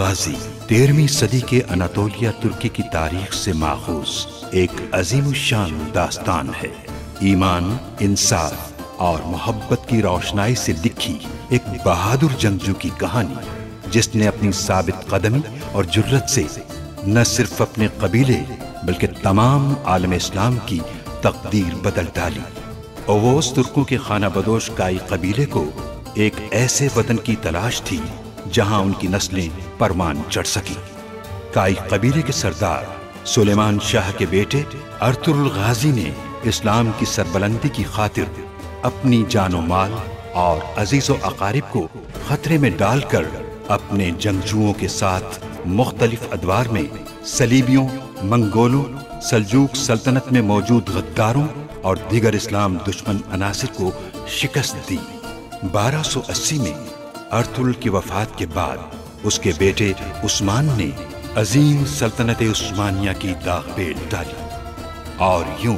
गाजी 13वीं सदी के अनातोलिया तुर्की की तारीख से माखूज एक अजीमुशान दास्तान है। ईमान, इंसाफ और मोहब्बत की रोशनाई से लिखी एक बहादुर जंगजू की कहानी, जिसने अपनी साबित कदमी और जुर्रत से न सिर्फ अपने कबीले बल्कि तमाम आलम इस्लाम की तकदीर बदल डाली। ओवोस तुर्कों के खाना बदोश काई कबीले को एक ऐसे वतन की तलाश थी जहां उनकी नस्लें परमान चढ़ सकी। काई कबीले के सरदार सुलेमान शाह के बेटे अर्तुरुल गाजी ने इस्लाम की सरबलंदी की खातिर अपनी जानो माल और अजीजो अकारिब को खतरे में डालकर अपने जंगजुओं के साथ मुख्तलिफ अदवार में सलीबियों, मंगोलों, सल्जूक सल्तनत में मौजूद गद्दारों और दीगर इस्लाम दुश्मन अनासिर को शिकस्त दी। 1280 में अर्तुरुल की वफात के बाद उसके बेटे उस्मान ने अजीम सल्तनत उस्मानिया की दाग पेल डाली और यूं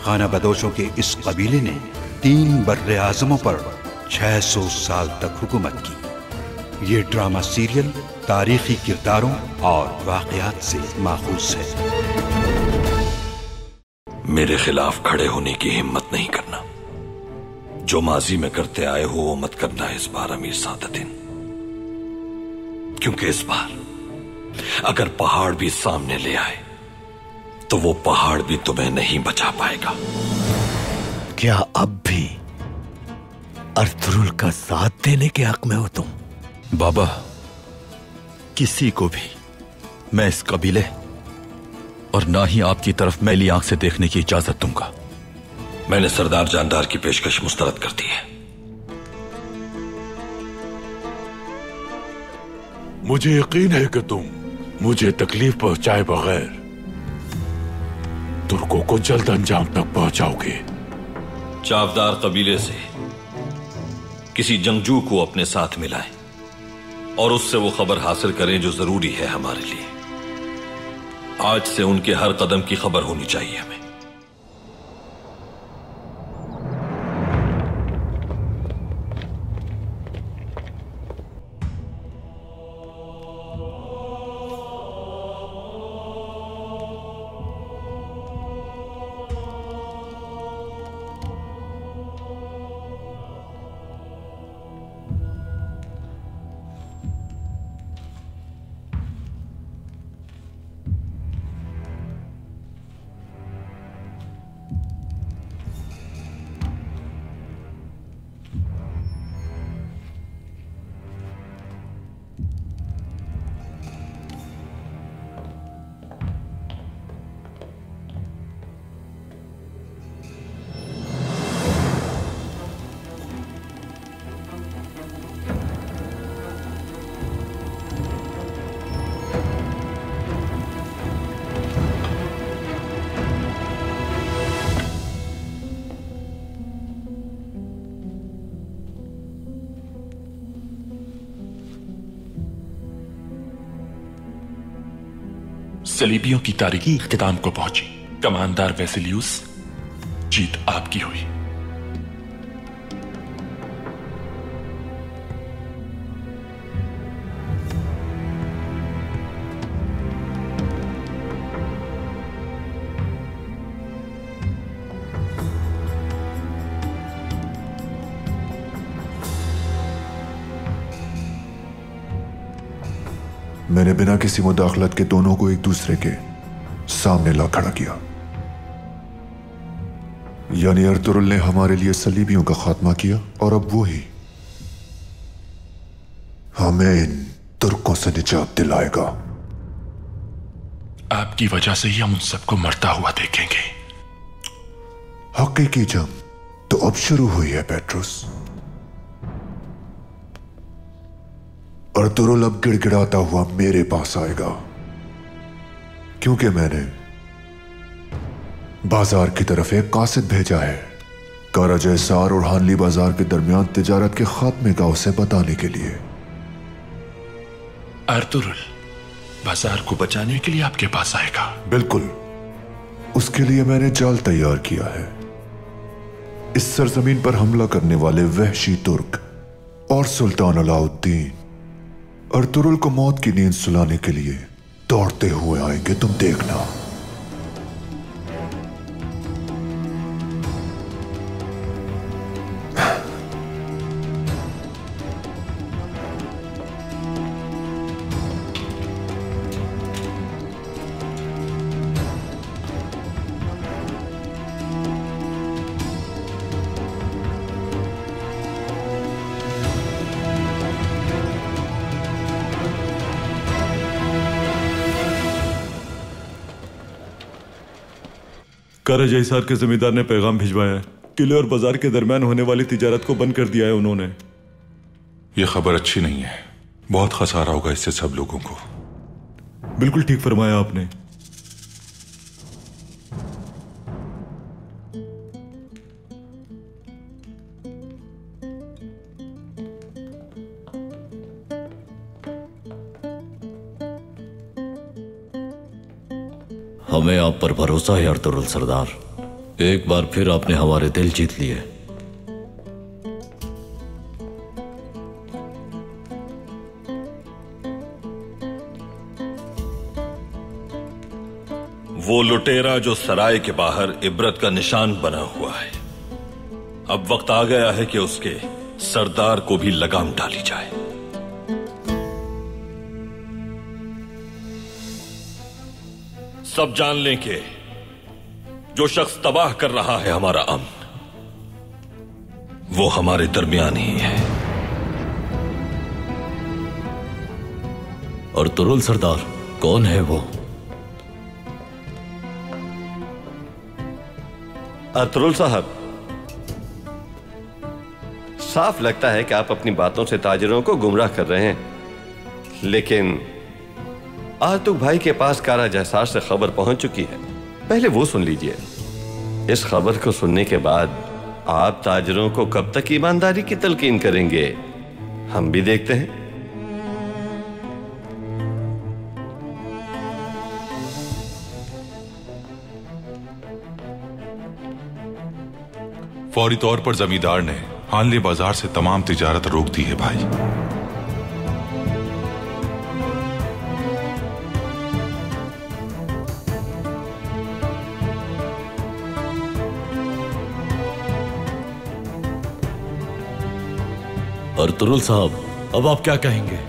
खाना बदोशों के इस कबीले ने 3 बर्रे आज़मों पर 600 साल तक हुकूमत की। ये ड्रामा सीरियल तारीखी किरदारों और वाक़यात से माखूज है। मेरे खिलाफ खड़े होने की हिम्मत नहीं करना। जो माजी में करते आए हो वो मत करना इस बार अमीर सादतिन, क्योंकि इस बार अगर पहाड़ भी सामने ले आए तो वो पहाड़ भी तुम्हें नहीं बचा पाएगा। क्या अब भी अर्तुरुल का साथ देने के हक में हो तुम? बाबा, किसी को भी मैं इस कबीले और ना ही आपकी तरफ मैली आंख से देखने की इजाजत दूंगा। मैंने सरदार जानदार की पेशकश मुस्तरद कर दी है। मुझे यकीन है कि तुम मुझे तकलीफ पहुंचाए बगैर तुर्कों को जल्द अंजाम तक पहुंचाओगे। चावदार कबीले से किसी जंगजू को अपने साथ मिलाएं और उससे वो खबर हासिल करें जो जरूरी है हमारे लिए। आज से उनके हर कदम की खबर होनी चाहिए हमें। सलीबियों की तारीकी इख्तिताम को पहुंची। कमांडर वेसिलियस, जीत आपकी हुई। मैंने बिना किसी मुदाखलत के दोनों को एक दूसरे के सामने ला खड़ा किया। यानी अर्तुरुल ने हमारे लिए सलीबियों का खात्मा किया और अब वो ही हमें इन तुर्कों से निजात दिलाएगा। आपकी वजह से ही हम उन सबको मरता हुआ देखेंगे। हकीकी जंग तो अब शुरू हुई है पेट्रोस। अर्तुरुल अब गिड़गिड़ाता हुआ मेरे पास आएगा, क्योंकि मैंने बाजार की तरफ एक कासिद भेजा है कराजयसार और हानली बाजार के दरमियान तिजारत के खात्मे का उसे बताने के लिए। अर्तुरुल बाजार को बचाने के लिए आपके पास आएगा? बिल्कुल, उसके लिए मैंने जाल तैयार किया है। इस सरजमीन पर हमला करने वाले वहशी तुर्क और सुल्तान अलाउद्दीन अर्तुरुल को मौत की नींद सुलाने के लिए दौड़ते हुए आएंगे, तुम देखना। कराजा हिसार के जमींदार ने पैगाम भिजवाया है। किले और बाजार के दरमियान होने वाली तिजारत को बंद कर दिया है उन्होंने। यह खबर अच्छी नहीं है, बहुत खसारा होगा इससे सब लोगों को। बिल्कुल ठीक फरमाया आपने। हमें आप पर भरोसा है अर्तुरुल सरदार। एक बार फिर आपने हमारे दिल जीत लिए। वो लुटेरा जो सराय के बाहर इबरत का निशान बना हुआ है, अब वक्त आ गया है कि उसके सरदार को भी लगाम डाली जाए। सब जान लें कि जो शख्स तबाह कर रहा है हमारा अमन, वो हमारे दरमियान ही है। अर्तुरुल सरदार, कौन है वो? अर्तुरुल साहब, साफ लगता है कि आप अपनी बातों से ताजिरों को गुमराह कर रहे हैं, लेकिन आतुक भाई के पास कराजा हिसार से खबर पहुंच चुकी है। पहले वो सुन लीजिए। इस खबर को सुनने के बाद आप ताजिरों को कब तक ईमानदारी की तलकीन करेंगे, हम भी देखते हैं। फौरी तौर पर जमींदार ने हानले बाजार से तमाम तिजारत रोक दी है भाई। अर्तुरुल साहब, अब आप क्या कहेंगे?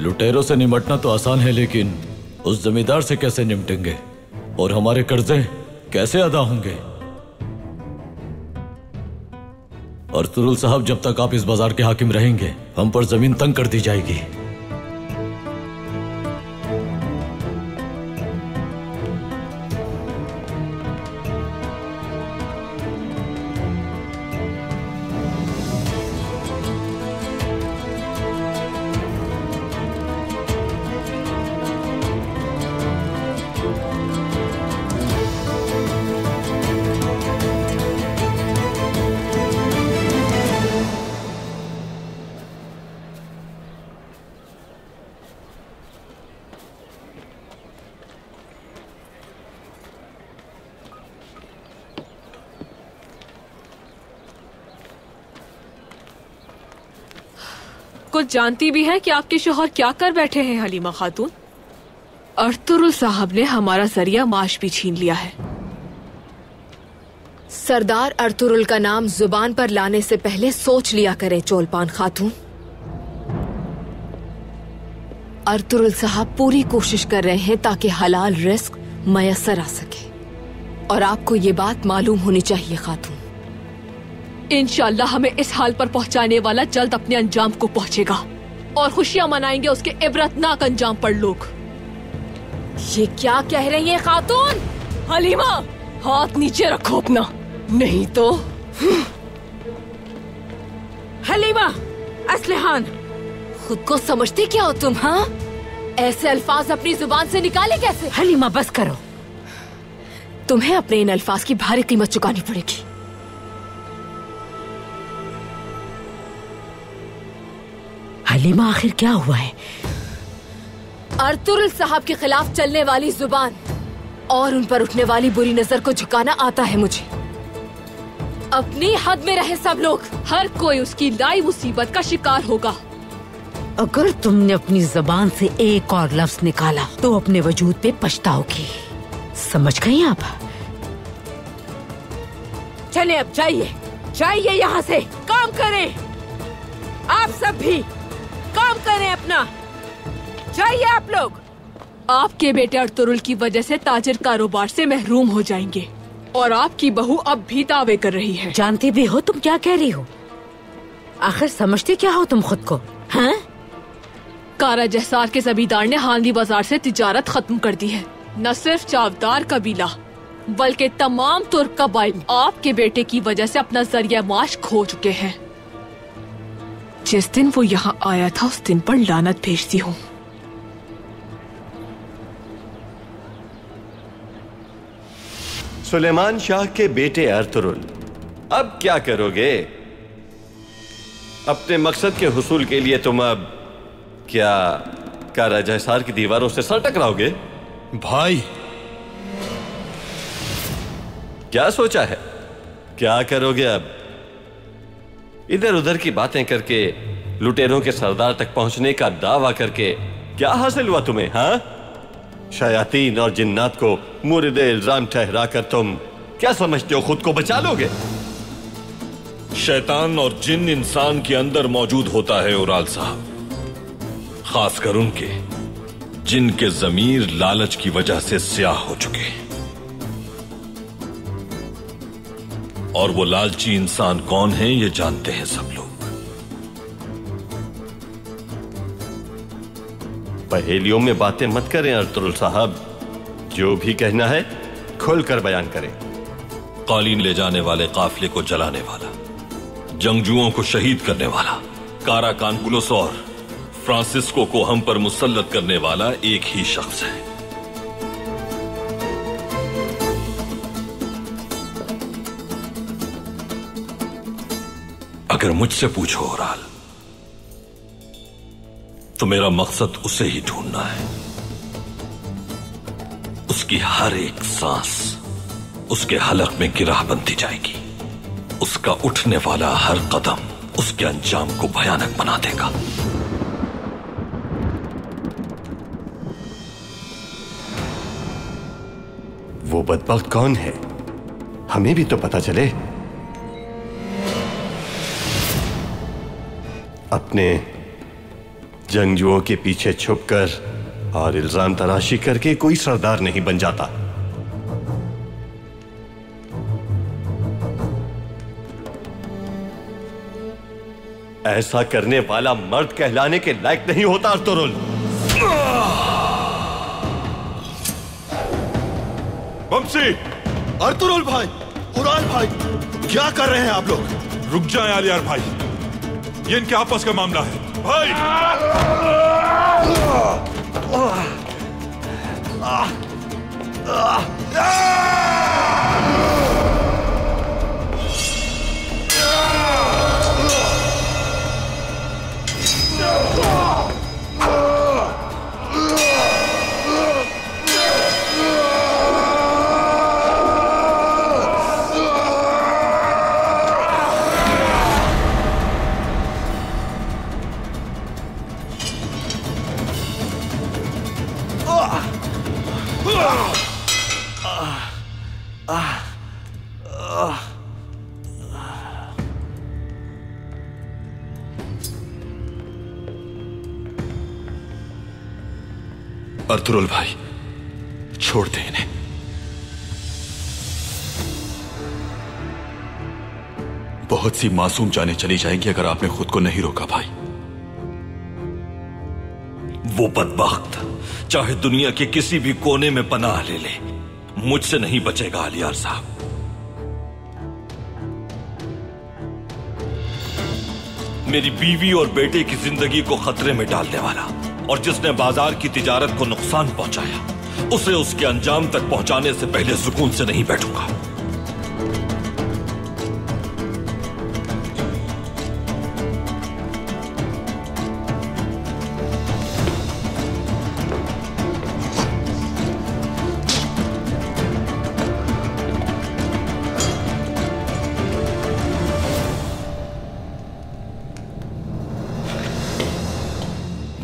लुटेरों से निपटना तो आसान है, लेकिन उस जमींदार से कैसे निपटेंगे और हमारे कर्जे कैसे अदा होंगे? अर्तुरुल साहब, जब तक आप इस बाजार के हाकिम रहेंगे, हम पर जमीन तंग कर दी जाएगी। कुछ जानती भी है कि आपके शौहर क्या कर बैठे हैं हलीमा खातून? अर्तुरुल साहब ने हमारा जरिया माश भी छीन लिया है। सरदार अर्तुरुल का नाम जुबान पर लाने से पहले सोच लिया करें चोलपान खातून। अर्तुरुल साहब पूरी कोशिश कर रहे हैं ताकि हलाल रिस्क मयसर आ सके, और आपको ये बात मालूम होनी चाहिए खातून। इंशाल्लाह हमें इस हाल पर पहुंचाने वाला जल्द अपने अंजाम को पहुंचेगा और खुशियां मनाएंगे उसके इबरतनाक अंजाम पर लोग। ये क्या कह रही हैं खातून? हलीमा, हाथ नीचे रखो अपना, नहीं तो। हलीमा, असलहान, खुद को समझती क्या हो तुम? हाँ, ऐसे अल्फाज अपनी जुबान से निकाले कैसे? हलीमा, बस करो। तुम्हें अपने इन अल्फाज की भारी कीमत चुकानी पड़ेगी। हलीमा, आखिर क्या हुआ है? अर्तुरुल साहब के खिलाफ चलने वाली जुबान और उन पर उठने वाली बुरी नजर को झुकाना आता है मुझे। अपनी हद में रहे सब लोग। हर कोई उसकी लाई मुसीबत का शिकार होगा। अगर तुमने अपनी जबान से एक और लफ्ज निकाला तो अपने वजूद पे पछताओगी। समझ गई आप? चले अब जाइए यहाँ से। काम करें, आप सब भी काम करें अपना। जाइए आप लोग। आपके बेटे अर्तुरुल की वजह से ताजिर कारोबार से महरूम हो जाएंगे और आपकी बहू अब भी दावे कर रही है। जानती भी हो तुम क्या कह रही हो? आखिर समझते क्या हो तुम खुद को? हाँ? कारा जहसार के जमींदार ने हांदी बाजार से तिजारत खत्म कर दी है। न सिर्फ चावदार कबीला बल्कि तमाम तुर्क कबाइल आपके बेटे की वजह से अपना जरिया माश खो चुके हैं। जिस दिन वो यहाँ आया था उस दिन पर लानत भेजती हूँ। सुलेमान शाह के बेटे अर्तुरुल, अब क्या करोगे? अपने मकसद के हुसूल के लिए तुम अब क्या कारा जहसार की दीवारों से सर टकराओगे? भाई, क्या सोचा है? क्या करोगे अब? इधर उधर की बातें करके, लुटेरों के सरदार तक पहुंचने का दावा करके क्या हासिल हुआ तुम्हें? हाँ, शयातीन और जिन्नात को मुर्दे इल्जाम ठहराकर तुम क्या समझते हो खुद को बचा लोगे? शैतान और जिन इंसान के अंदर मौजूद होता है उराल साहब, खासकर उनके जिनके जमीर लालच की वजह से स्याह हो चुके हैं। और वो लालची इंसान कौन है ये जानते हैं सब लोग। पहेलियों में बातें मत करें अर्तुरुल साहब, जो भी कहना है खुलकर बयान करें। कालीन ले जाने वाले काफिले को जलाने वाला, जंगजुओं को शहीद करने वाला, कारा कानकुलस और फ्रांसिस्को को हम पर मुसल्लत करने वाला एक ही शख्स है। अगर मुझसे पूछो ओराल, तो मेरा मकसद उसे ही ढूंढना है। उसकी हर एक सांस उसके हलक में गिराह बनती जाएगी। उसका उठने वाला हर कदम उसके अंजाम को भयानक बना देगा। वो बदबख्त कौन है? हमें भी तो पता चले। अपने जंगजुओं के पीछे छुपकर और इल्जाम तराशी करके कोई सरदार नहीं बन जाता। ऐसा करने वाला मर्द कहलाने के लायक नहीं होता अर्तुरुल। वंशी, अर्तुरुल भाई, उराल भाई, क्या कर रहे हैं आप लोग? रुक जाएं आलियार भाई, ये इनके आपस का मामला है। भाई, अर्तुरुल भाई, छोड़ दे इन्हें। बहुत सी मासूम जानें चली जाएंगी अगर आपने खुद को नहीं रोका भाई। वो बदबख्त चाहे दुनिया के किसी भी कोने में पनाह ले ले, मुझसे नहीं बचेगा आलियार साहब। मेरी बीवी और बेटे की जिंदगी को खतरे में डालने वाला और जिसने बाजार की तिजारत को नुकसान पहुंचाया, उसे उसके अंजाम तक पहुंचाने से पहले सुकून से नहीं बैठूंगा।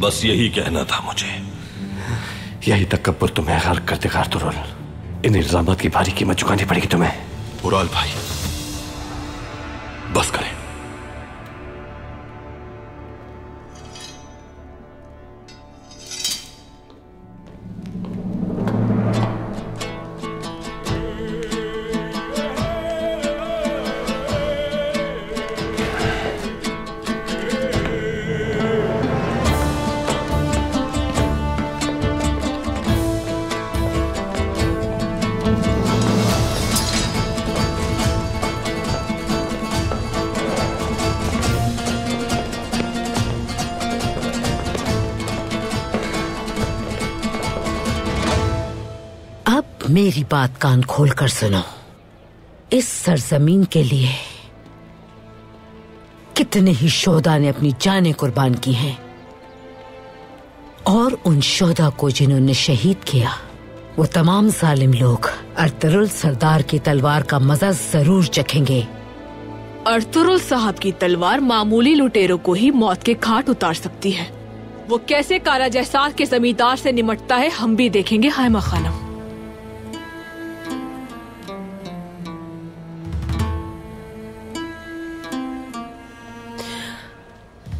बस यही कहना था मुझे। यही तकब्बुर तुम्हें गर्क कर देगा अर्तुरुल। इन इल्जामात की भारी कीमत चुकानी पड़ेगी तुम्हें। उराल भाई, बस करें। मेरी बात कान खोलकर सुनो। इस सरजमीन के लिए कितने ही शोधा ने अपनी जानें कुर्बान की हैं, और उन शोधा को जिन्होंने शहीद किया, वो तमाम जालिम लोग अर्तुरुल सरदार की तलवार का मजा जरूर चखेंगे। अर्तुरुल साहब की तलवार मामूली लुटेरों को ही मौत के घाट उतार सकती है। वो कैसे कारा जैसार के जमींदार से निमटता है, हम भी देखेंगे हायमा खानम।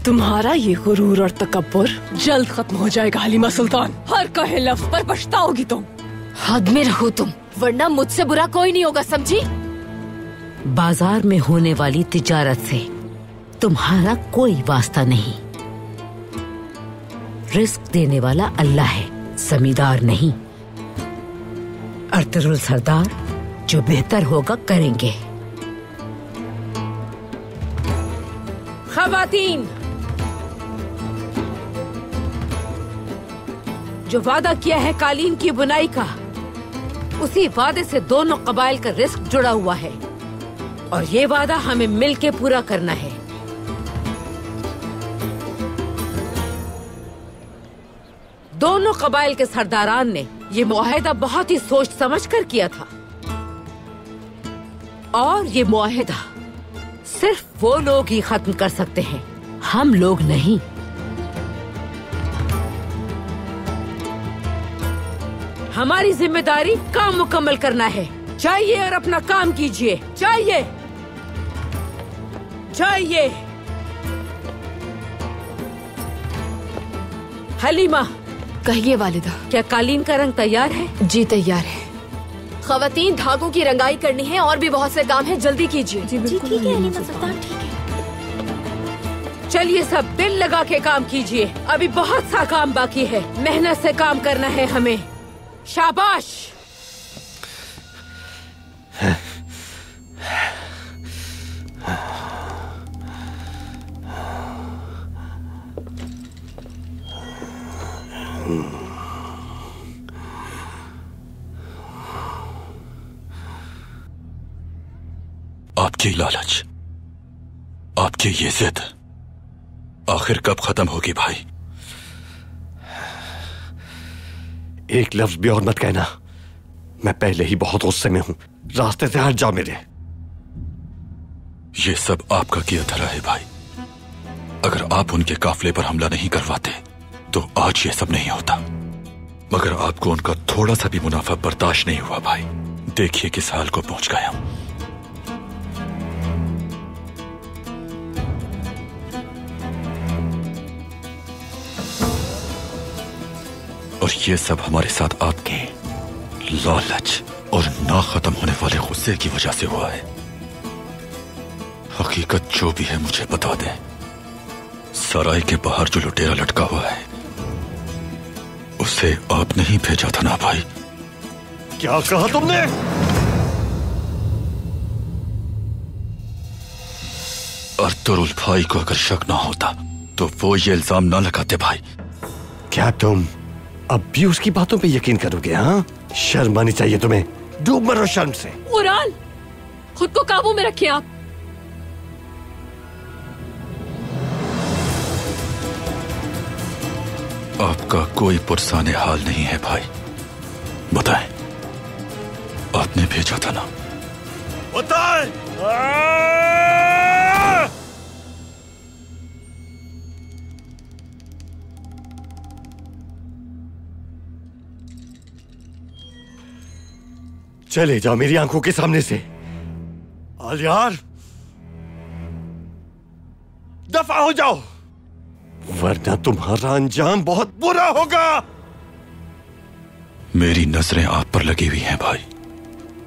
तुम्हारा ये गुरूर और तकब्बुर जल्द खत्म हो जाएगा हलीमा सुल्तान। हर कहे लफ्ज पर पछताओगी तुम। हद में रहो तुम, वरना मुझसे बुरा कोई नहीं होगा, समझी? बाजार में होने वाली तिजारत से तुम्हारा कोई वास्ता नहीं। रिस्क देने वाला अल्लाह है, जमींदार नहीं। अर्तुरुल सरदार जो बेहतर होगा करेंगे। खवातीन, जो वादा किया है कालीन की बुनाई का, उसी वादे से दोनों कबाइल का रिस्क जुड़ा हुआ है, और ये वादा हमें मिलके पूरा करना है। दोनों कबाइल के सरदारान ने ये मुआहिदा बहुत ही सोच समझ कर किया था, और ये मुआहिदा सिर्फ वो लोग ही खत्म कर सकते हैं, हम लोग नहीं। हमारी जिम्मेदारी काम मुकम्मल करना है। चाहिए और अपना काम कीजिए। चाहिए चाहिए। हलीमा, कहिए वालिदा। क्या कालीन का रंग तैयार है? जी तैयार है। खवातीन, धागों की रंगाई करनी है और भी बहुत से काम है, जल्दी कीजिए। जी ठीक है हलीमा सुल्तान, ठीक है। चलिए सब दिल लगा के काम कीजिए, अभी बहुत सा काम बाकी है। मेहनत से काम करना है हमें। शाबाश। आपकी लालच, आपकी ये जिद आखिर कब खत्म होगी भाई? एक लफ्ज भी और मत कहना। मैं पहले ही बहुत गुस्से में हूं। रास्ते से हट जाओ मेरे। ये सब आपका किया धरा है भाई। अगर आप उनके काफिले पर हमला नहीं करवाते तो आज ये सब नहीं होता, मगर आपको उनका थोड़ा सा भी मुनाफा बर्दाश्त नहीं हुआ भाई। देखिए किस हाल को पहुंच गए हम। और ये सब हमारे साथ आपके लालच और ना खत्म होने वाले गुस्से की वजह से हुआ है। हकीकत जो भी है मुझे बता दें। सराय के बाहर जो लुटेरा लटका हुआ है, उसे आपने ही भेजा था ना भाई? क्या कहा तुमने? अर्तुरुल भाई को अगर शक ना होता तो वो ये इल्जाम ना लगाते भाई। क्या तुम अब भी उसकी बातों पे यकीन करोगे? हाँ, शर्म आनी चाहिए तुम्हें। डूब मरो शर्म से। उराल, खुद को काबू में रखिए आप। आपका कोई पुरसाने हाल नहीं है भाई। बताएं, आपने भेजा था ना? बताएं। चले जाओ मेरी आंखों के सामने से। आलियार, दफा हो जाओ, वरना तुम्हारा अंजाम बहुत बुरा होगा। मेरी नजरें आप पर लगी हुई हैं भाई,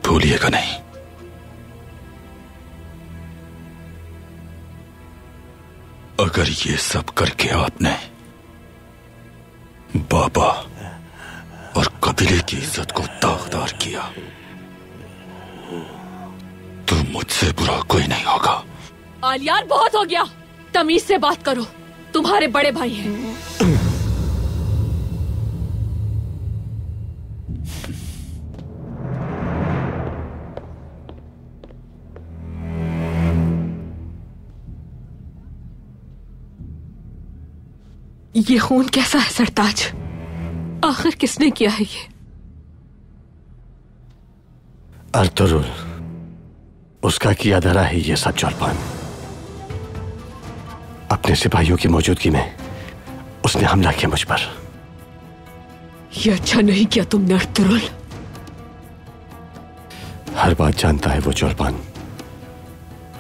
भूलिएगा नहीं। अगर ये सब करके आपने बाबा और कबीले की इज्जत को दागदार किया तो मुझसे बुरा कोई नहीं होगा। आलियार, बहुत हो गया, तमीज से बात करो, तुम्हारे बड़े भाई हैं। ये खून कैसा है सरताज? आखिर किसने किया है ये? अर्तुरुल, उसका किया धरा है ये सब जलपान। अपने सिपाहियों की मौजूदगी में उसने हमला किया मुझ पर। ये अच्छा नहीं किया तुमने अर्तुरुल। हर बात जानता है वो जलपान,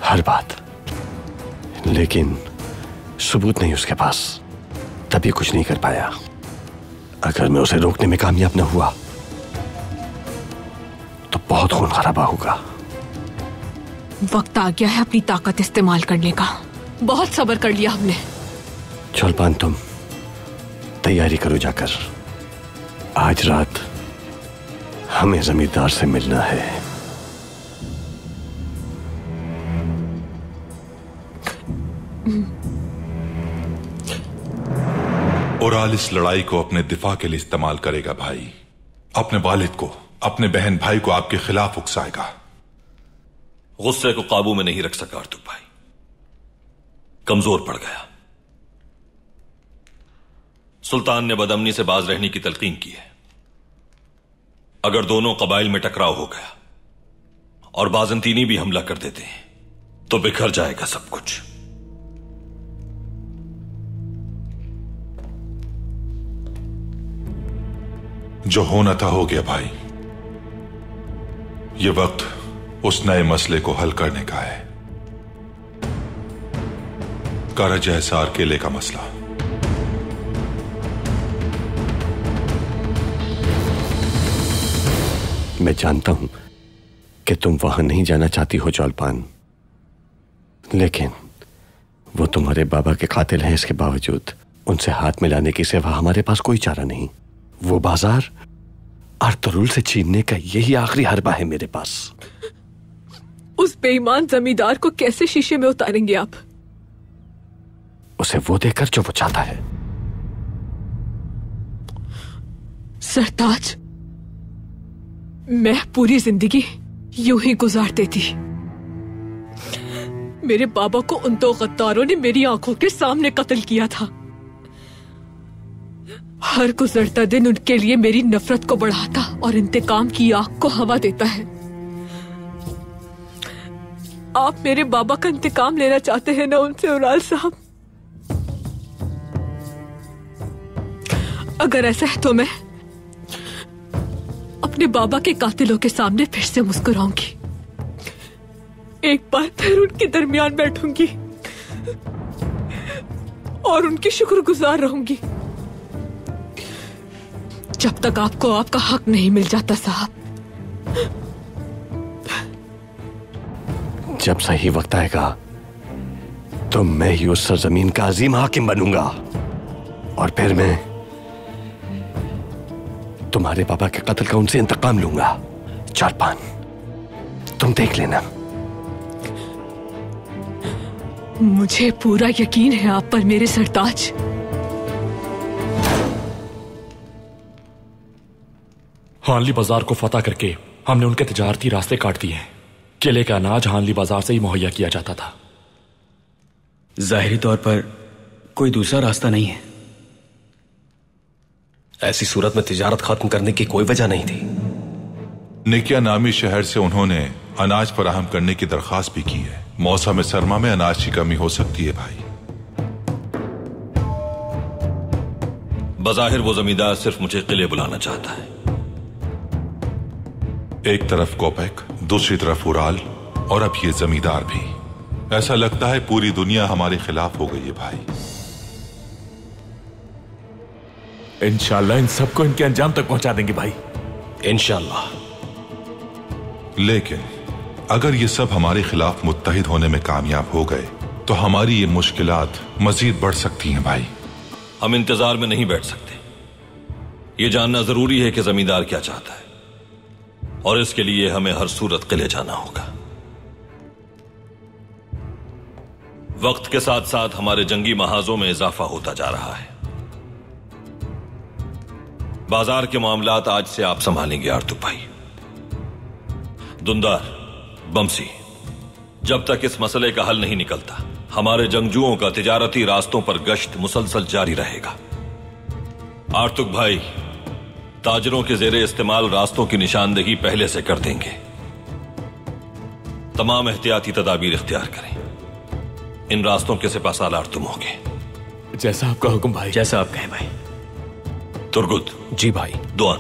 हर बात, लेकिन सबूत नहीं उसके पास, तभी कुछ नहीं कर पाया। अगर मैं उसे रोकने में कामयाब न हुआ तो बहुत खून खराबा होगा। वक्त आ गया है अपनी ताकत इस्तेमाल करने का। बहुत सब्र कर लिया हमने। चौलपान, तुम तैयारी करो जाकर। आज रात हमें जमींदार से मिलना है। ओराल इस लड़ाई को अपने दिफा के लिए इस्तेमाल करेगा भाई। अपने वालिद को, अपने बहन भाई को आपके खिलाफ उकसाएगा। गुस्से को काबू में नहीं रख सका अर्तुग भाई, कमजोर पड़ गया। सुल्तान ने बदअमनी से बाज रहने की तलकीन की है। अगर दोनों कबाइल में टकराव हो गया और बाजंतीनी भी हमला कर देते हैं तो बिखर जाएगा सब कुछ। जो होना था हो गया भाई। ये वक्त उस नए मसले को हल करने का है, काराजा हिसार किले का मसला। मैं जानता हूं कि तुम वहां नहीं जाना चाहती हो जौलपान, लेकिन वो तुम्हारे बाबा के कातिल हैं। इसके बावजूद उनसे हाथ मिलाने की सिवा हमारे पास कोई चारा नहीं। वो बाजार अर्तुरुल से छीनने का यही आखिरी हरबा है मेरे पास। उस बेईमान जमींदार को कैसे शीशे में उतारेंगे आप? उसे वो देकर जो वो चाहता है। सरताज, मैं पूरी जिंदगी यूं ही गुजार देती। मेरे बाबा को उन दो गद्दारों ने मेरी आंखों के सामने कत्ल किया था। हर गुजरता दिन उनके लिए मेरी नफरत को बढ़ाता और इंतकाम की आग को हवा देता है। आप मेरे बाबा का इंतकाम लेना चाहते हैं ना उनसे ओराल साहब? अगर ऐसा है तो मैं अपने बाबा के कातिलों के सामने फिर से मुस्कुराऊंगी। एक बार फिर उनके दरमियान बैठूंगी और उनकी शुक्रगुजार रहूंगी, जब तक आपको आपका हक नहीं मिल जाता साहब। जब सही वक्त आएगा तो मैं ही उस सरजमीन का अजीम हाकिम बनूंगा और फिर मैं तुम्हारे पापा के कत्ल का उनसे इंतकाम लूंगा। जौलपान, तुम देख लेना। मुझे पूरा यकीन है आप पर मेरे सरताज। हानली बाजार को फतह करके हमने उनके तिजारती रास्ते काट दिए हैं। किले का अनाज हानली बाजार से ही मुहैया किया जाता था। जाहिरी तौर पर कोई दूसरा रास्ता नहीं है। ऐसी सूरत में तिजारत खत्म करने की कोई वजह नहीं थी। निकिया नामी शहर से उन्होंने अनाज फराहम करने की दरखास्त भी की है। मौसम सरमा में अनाज की कमी हो सकती है भाई। बज़ाहिर वो जमींदार सिर्फ मुझे किले बुलाना चाहता है, एक तरफ कोपेक, दूसरी तरफ उराल, और अब ये जमींदार भी। ऐसा लगता है पूरी दुनिया हमारे खिलाफ हो गई है भाई। इंशाल्लाह इन सबको इनके अंजाम तक पहुंचा देंगे भाई, इंशाल्लाह। लेकिन अगर ये सब हमारे खिलाफ मुत्तहिद होने में कामयाब हो गए तो हमारी ये मुश्किलात मजीद बढ़ सकती हैं भाई। हम इंतजार में नहीं बैठ सकते। ये जानना जरूरी है कि जमींदार क्या चाहता है, और इसके लिए हमें हर सूरत किले जाना होगा। वक्त के साथ साथ हमारे जंगी महाजों में इजाफा होता जा रहा है। बाजार के मामलात आज से आप संभालेंगे आर्तुक भाई। दुंदार, बमसी, जब तक इस मसले का हल नहीं निकलता हमारे जंगजुओं का तिजारती रास्तों पर गश्त मुसलसल जारी रहेगा। आर्तुक भाई ताजरों के जेरे इस्तेमाल रास्तों की निशानदेही पहले से कर देंगे। तमाम एहतियाती तदाबीर इख्तियार करें। इन रास्तों के सिपासालार तुम होगे। जैसा आपका हुक्म भाई। जैसा आप कहें भाई। तुर्गुत। जी भाई। दुआन,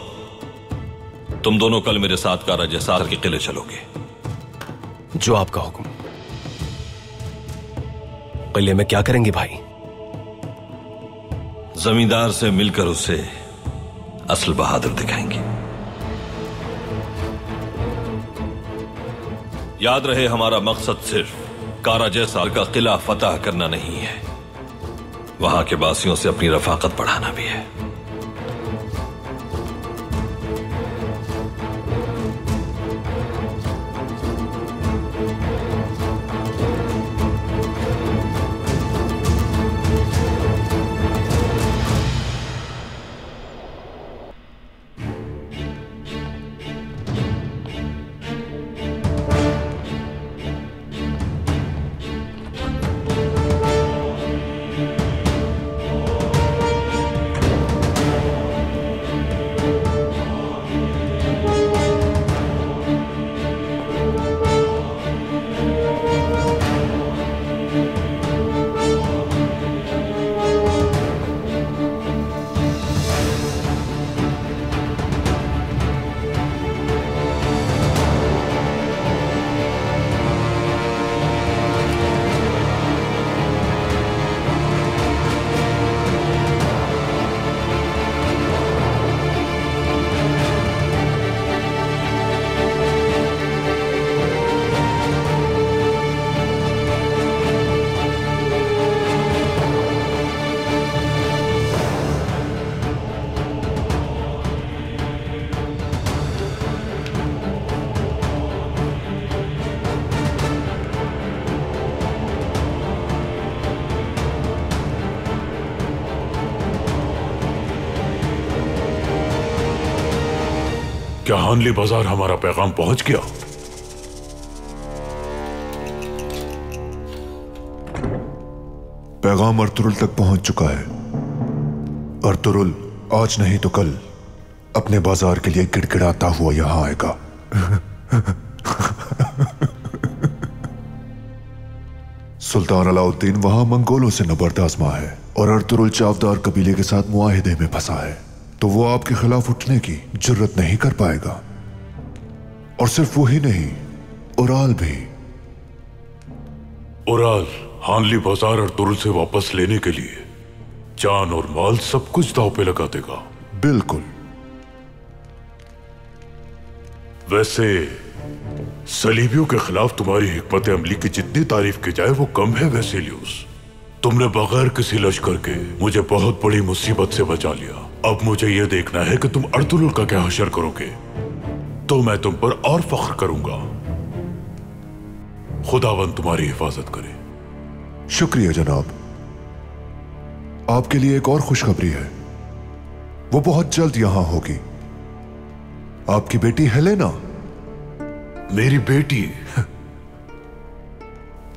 तुम दोनों कल मेरे साथ कारा जैसार के किले चलोगे। जो आपका हुक्म। किले में क्या करेंगे भाई? जमींदार से मिलकर उसे असल बहादुर दिखाएंगे। याद रहे, हमारा मकसद सिर्फ कारा जैसार का किला फतह करना नहीं है, वहां के बासियों से अपनी रफाकत बढ़ाना भी है। क्या हानली बाजार हमारा पैगाम पहुंच गया? पैगाम अर्तुरुल तक पहुंच चुका है। अर्तुरुल आज नहीं तो कल अपने बाजार के लिए गिड़गिड़ाता हुआ यहां आएगा। सुल्तान अलाउद्दीन वहां मंगोलों से नबर्द आजमा है और अर्तुरुल चावदार कबीले के साथ मुआहिदे में फंसा है, तो वो आपके खिलाफ उठने की जुर्रत नहीं कर पाएगा। और सिर्फ वो ही नहीं, उराल भी। उराल हानली बाजार अर्तुरुल से वापस लेने के लिए जान और माल सब कुछ दांव पे लगा देगा। बिल्कुल। वैसे सलीबियों के खिलाफ तुम्हारी हिकमत अमली की जितनी तारीफ की जाए वो कम है वेसिलियस। तुमने बगैर किसी लश्कर के मुझे बहुत बड़ी मुसीबत से बचा लिया। अब मुझे यह देखना है कि तुम अर्तुरुल का क्या हशर करोगे, तो मैं तुम पर और फख्र करूंगा। खुदावन तुम्हारी हिफाजत करे। शुक्रिया जनाब। आपके लिए एक और खुशखबरी है, वो बहुत जल्द यहां होगी। आपकी बेटी हेलेना। मेरी बेटी?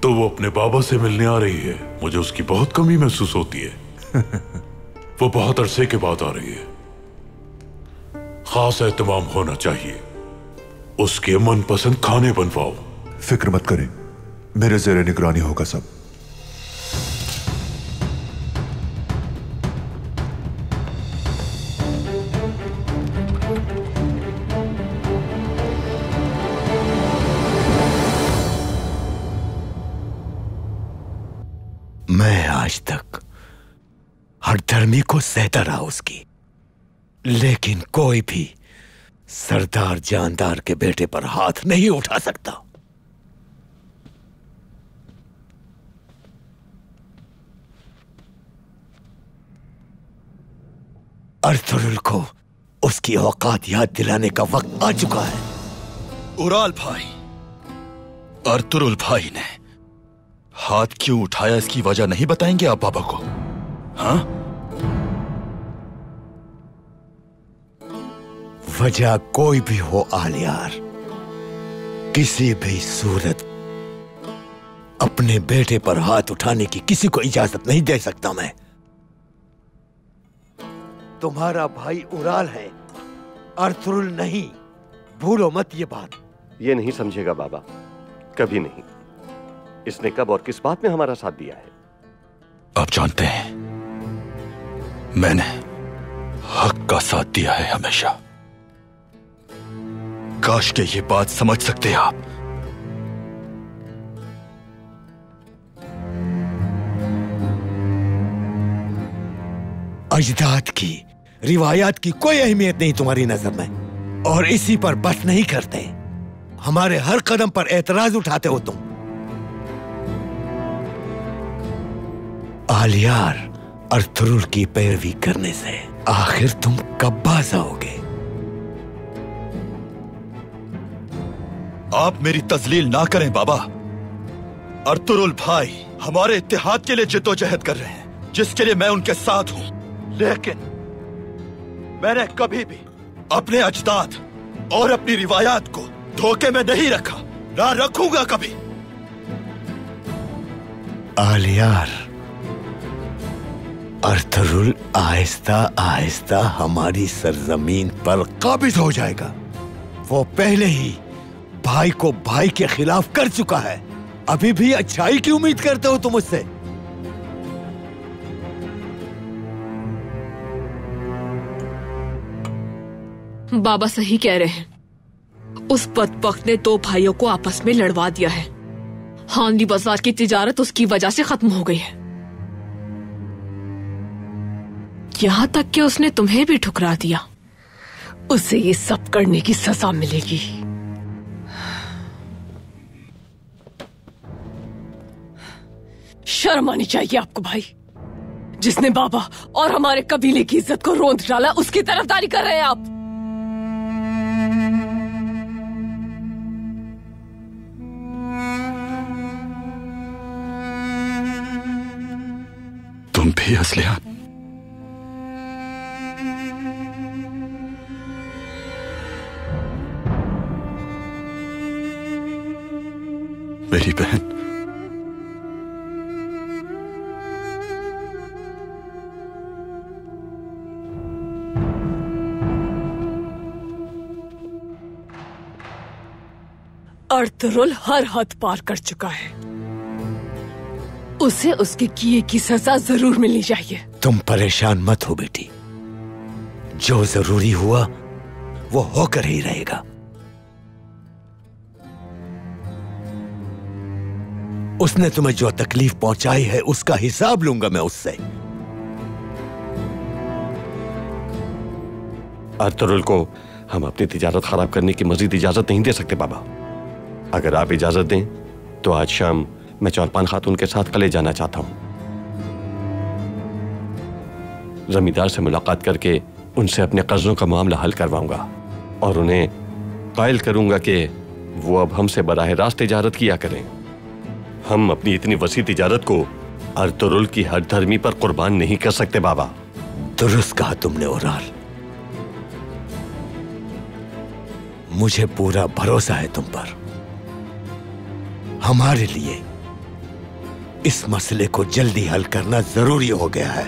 तो वो अपने बाबा से मिलने आ रही है। मुझे उसकी बहुत कमी महसूस होती है। वो बहुत अरसे के बाद आ रही है। खास एहतमाम होना चाहिए। उसके मनपसंद खाने बनवाओ। फिक्र मत करें, मेरे ज़ेरे निगरानी होगा सब। आज तक हर धर्मी को सहता रहा उसकी, लेकिन कोई भी सरदार जानदार के बेटे पर हाथ नहीं उठा सकता। अर्तुरुल को उसकी औकात याद दिलाने का वक्त आ चुका है। उराल भाई, अर्तुरुल भाई ने हाथ क्यों उठाया इसकी वजह नहीं बताएंगे आप बाबा को? हाँ, वजह कोई भी हो आलियार, किसी भी सूरत अपने बेटे पर हाथ उठाने की किसी को इजाजत नहीं दे सकता मैं। तुम्हारा भाई उराल है, अर्तुरुल नहीं, भूलो मत ये बात। ये नहीं समझेगा बाबा, कभी नहीं। इसने कब और किस बात में हमारा साथ दिया है? आप जानते हैं मैंने हक का साथ दिया है हमेशा। काश के ये बात समझ सकते आप। अजदाद की रिवायात की कोई अहमियत नहीं तुम्हारी नजर में, और इसी पर बस नहीं करते। हमारे हर कदम पर एतराज उठाते हो तुम। आलियार, अर्तुरुल की पैरवी करने से आखिर तुम कब बाज आओगे? आप मेरी तजलील ना करें बाबा। अर्तुरुल भाई हमारे इत्तेहाद के लिए जिद्दोजहद कर रहे हैं, जिसके लिए मैं उनके साथ हूं, लेकिन मैंने कभी भी अपने अजदाद और अपनी रिवायात को धोखे में नहीं रखा, ना रखूंगा कभी। आलियार, अर्तुरुल आहिस्ता आहिस्ता हमारी सरजमीन पर काबिज हो जाएगा। वो पहले ही भाई को भाई के खिलाफ कर चुका है। अभी भी अच्छाई की उम्मीद करते हो तुम उससे? बाबा सही कह रहे हैं। उस बदबख्त ने दो भाइयों को आपस में लड़वा दिया है। हांदी बाजार की तिजारत उसकी वजह से खत्म हो गई है, यहां तक कि उसने तुम्हें भी ठुकरा दिया। उसे ये सब करने की सजा मिलेगी। शर्म आनी चाहिए आपको भाई। जिसने बाबा और हमारे कबीले की इज्जत को रोंद डाला, उसकी तरफदारी कर रहे हैं आप। तुम भी असलियान? मेरी बहन, अर्तुरुल हर हद पार कर चुका है। उसे उसके किए की सजा जरूर मिलनी चाहिए। तुम परेशान मत हो बेटी, जो जरूरी हुआ वो होकर ही रहेगा। उसने तुम्हें जो तकलीफ पहुंचाई है उसका हिसाब लूंगा मैं उससे। अर्तुरुल को हम अपनी तिजारत खराब करने की मजीद इजाजत नहीं दे सकते बाबा। अगर आप इजाजत दें तो आज शाम मैं चौरपान खातून के साथ कले जाना चाहता हूं। जमींदार से मुलाकात करके उनसे अपने कर्जों का मामला हल करवाऊंगा और उन्हें कायल करूंगा कि वो अब हमसे बराह रास्त तिजारत किया करें। हम अपनी इतनी वसी तिजारत को अर्तुरुल की हर धर्मी पर कुर्बान नहीं कर सकते बाबा। दुरुस्त कहा तुमने उराल, मुझे पूरा भरोसा है तुम पर। हमारे लिए इस मसले को जल्दी हल करना जरूरी हो गया है।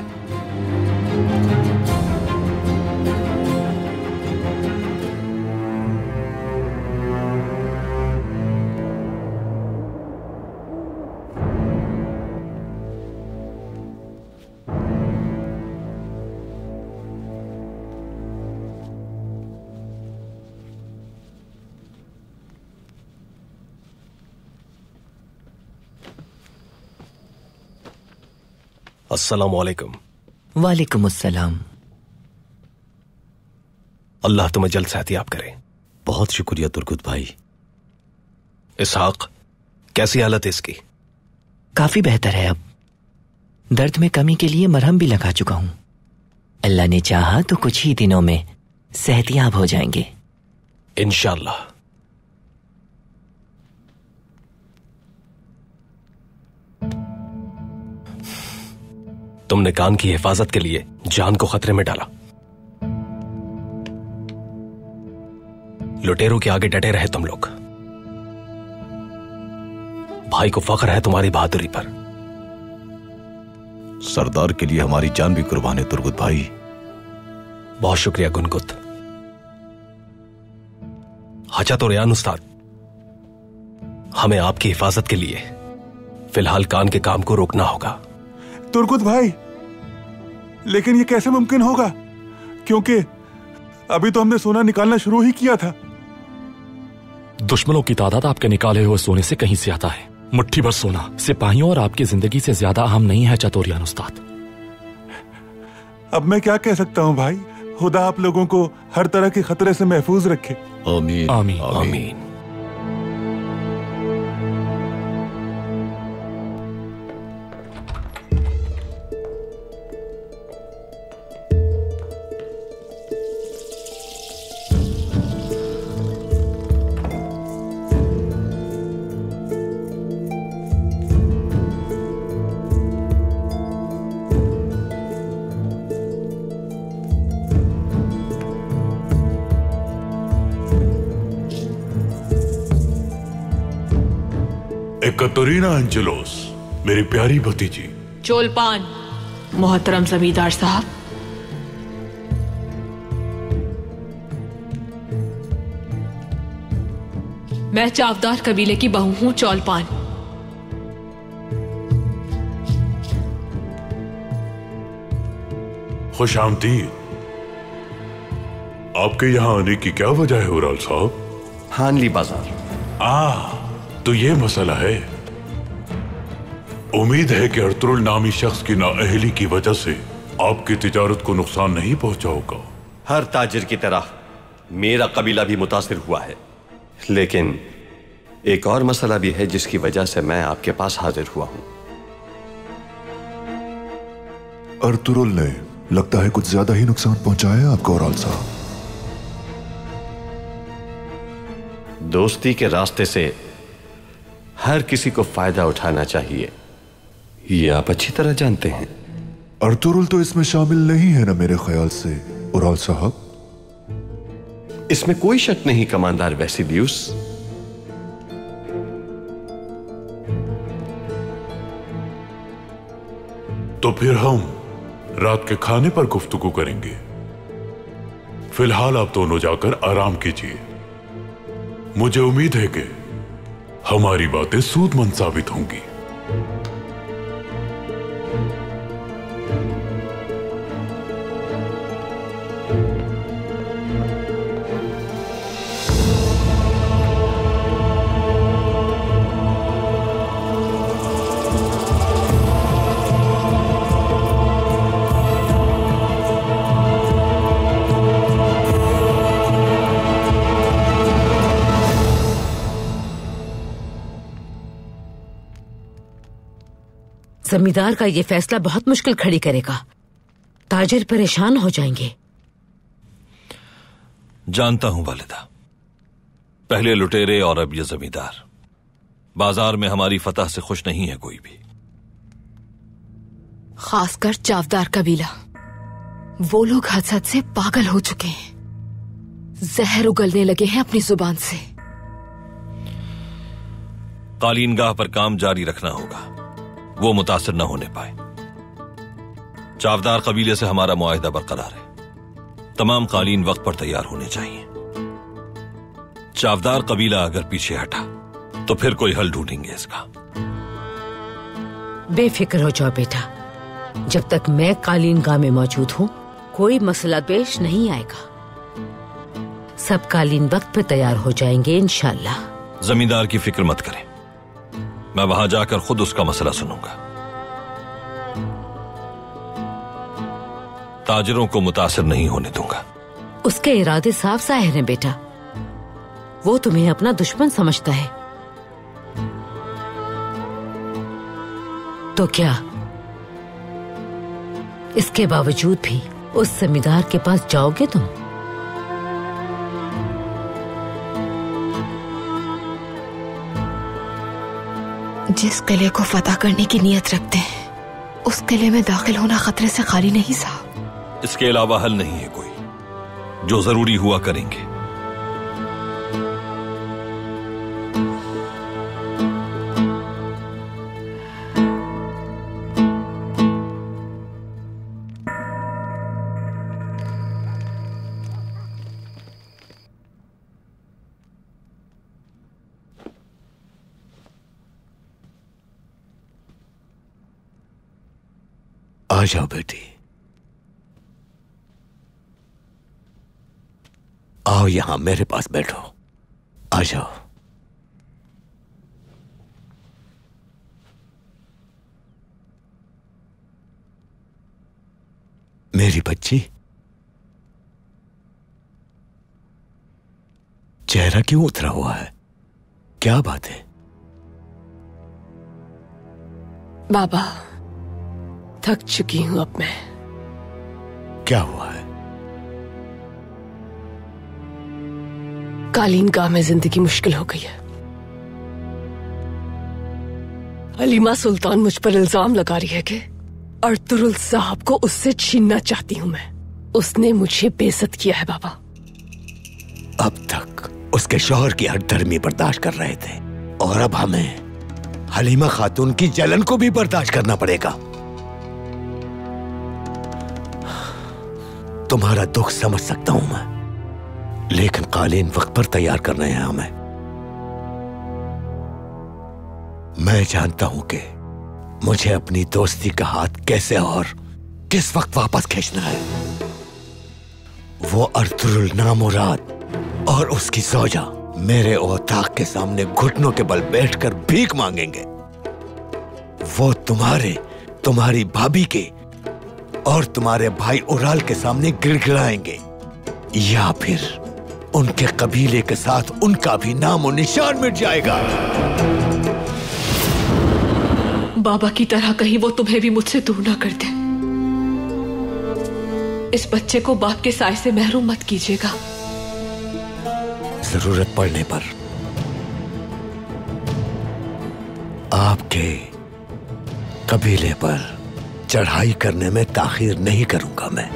अस्सलामु अलैकुम। वालेकुम अस्सलाम। अल्लाह तुम्हें जल्द सेहतियाब करे। बहुत शुक्रिया तुर्कुत भाई। इसहाक, कैसी हालत है इसकी? काफी बेहतर है अब। दर्द में कमी के लिए मरहम भी लगा चुका हूं। अल्लाह ने चाहा तो कुछ ही दिनों में सेहतियाब हो जाएंगे इंशाअल्लाह। तुमने कान की हिफाजत के लिए जान को खतरे में डाला। लुटेरों के आगे डटे रहे तुम लोग। भाई को फख्र है तुम्हारी बहादुरी पर। सरदार के लिए हमारी जान भी कुर्बान है तुर्कुत भाई। बहुत शुक्रिया गुनगुत। हजत और रियान उस्ताद, हमें आपकी हिफाजत के लिए फिलहाल कान के काम को रोकना होगा। तुर्कुत भाई, लेकिन ये कैसे मुमकिन होगा? क्योंकि अभी तो हमने सोना निकालना शुरू ही किया था। दुश्मनों की तादाद आपके निकाले हुए सोने से कहीं ज्यादा है। मुट्ठी भर सोना सिपाहियों और आपकी जिंदगी से ज्यादा अहम नहीं है चतुरियान उस्ताद। अब मैं क्या कह सकता हूँ भाई? खुदा आप लोगों को हर तरह के खतरे से महफूज रखे। आमीन आमीन आमीन। कतरीना एंजेलोस, मेरी प्यारी भतीजी। चोलपान, मोहतरम जमींदार साहब। मैं चावदार कबीले की बहू हूं चोलपान। खुशामदीद। आपके यहां आने की क्या वजह है उराल साहब? हानली बाजार। तो ये मसला है। उम्मीद है कि अर्तुरुल नामी शख्स की नाअहली की वजह से आपकी तिजारत को नुकसान नहीं पहुंचा होगा। हर ताजिर की तरह मेरा कबीला भी मुतासिर हुआ है, लेकिन एक और मसला भी है जिसकी वजह से मैं आपके पास हाजिर हुआ हूं। अर्तुरुल ने लगता है कुछ ज्यादा ही नुकसान पहुंचाया है आपको ओराल साहब। दोस्ती के रास्ते से हर किसी को फायदा उठाना चाहिए, ये आप अच्छी तरह जानते हैं। अर्तुरुल तो इसमें शामिल नहीं है ना मेरे ख्याल से ओराल साहब। इसमें कोई शक नहीं कमांडर वेसिलियस। तो फिर हम रात के खाने पर गुफ्तगू करेंगे। फिलहाल आप दोनों जाकर आराम कीजिए। मुझे उम्मीद है कि हमारी बातें सूदमंद साबित होंगी। जमींदार का ये फैसला बहुत मुश्किल खड़ी करेगा। ताजिर परेशान हो जाएंगे। जानता हूं वालिदा, पहले लुटेरे और अब ये जमींदार। बाजार में हमारी फतह से खुश नहीं है कोई भी, खासकर चावदार कबीला। वो लोग हसद से पागल हो चुके हैं, जहर उगलने लगे हैं अपनी जुबान से। कालीनगाह पर काम जारी रखना होगा, वो मुतासिर न होने पाए। चावदार कबीले से हमारा मुआहिदा बरकरार है। तमाम कालीन वक्त पर तैयार होने चाहिए। चावदार कबीला अगर पीछे हटा तो फिर कोई हल ढूंढेंगे इसका। बेफिक्र हो जाओ बेटा, जब तक मैं कालीनगाह में मौजूद हूँ कोई मसला पेश नहीं आएगा। सब कालीन वक्त पे तैयार हो जाएंगे इंशाल्लाह। जमींदार की फिक्र मत करें, मैं वहां जाकर खुद उसका मसला सुनूंगा। ताजिरों को मुतासिर नहीं होने दूंगा। उसके इरादे साफ जाहिर हैं बेटा। वो तुम्हें अपना दुश्मन समझता है। तो क्या इसके बावजूद भी उस जमींदार के पास जाओगे तुम? जिस किले को फतह करने की नीयत रखते हैं उस किले में दाखिल होना खतरे से खाली नहीं साहब। इसके अलावा हल नहीं है कोई। जो जरूरी हुआ करेंगे। आ जाओ बेटी, आओ यहां मेरे पास बैठो। आ जाओ। मेरी बच्ची, चेहरा क्यों उतरा हुआ है? क्या बात है? बाबा, थक चुकी हूं अब मैं। क्या हुआ है? कालीन गाह में जिंदगी मुश्किल हो गई है। हलीमा सुल्तान मुझ पर इल्जाम लगा रही है कि अर्तुरुल साहब को उससे छीनना चाहती हूं मैं। उसने मुझे बेइज्जत किया है बाबा। अब तक उसके शौहर की हठधर्मी बर्दाश्त कर रहे थे और अब हमें हलीमा खातून की जलन को भी बर्दाश्त करना पड़ेगा। तुम्हारा दुख समझ सकता हूं मैं, लेकिन कालीन वक्त पर तैयार कर रहे हैं हमें। मैं जानता हूं कि मुझे अपनी दोस्ती का हाथ कैसे और किस वक्त वापस खींचना है। वो अर्तुरुल नामुराद और उसकी सौजा मेरे औताक के सामने घुटनों के बल बैठकर भीख मांगेंगे। वो तुम्हारी भाभी के और तुम्हारे भाई उराल के सामने गिड़गिड़ाएंगे, या फिर उनके कबीले के साथ उनका भी नाम और निशान मिट जाएगा। बाबा की तरह कहीं वो तुम्हें भी मुझसे दूर ना कर दे। इस बच्चे को बाप के साए से महरूम मत कीजिएगा। जरूरत पड़ने पर आपके कबीले पर चढ़ाई करने में ताखीर नहीं करूंगा मैं।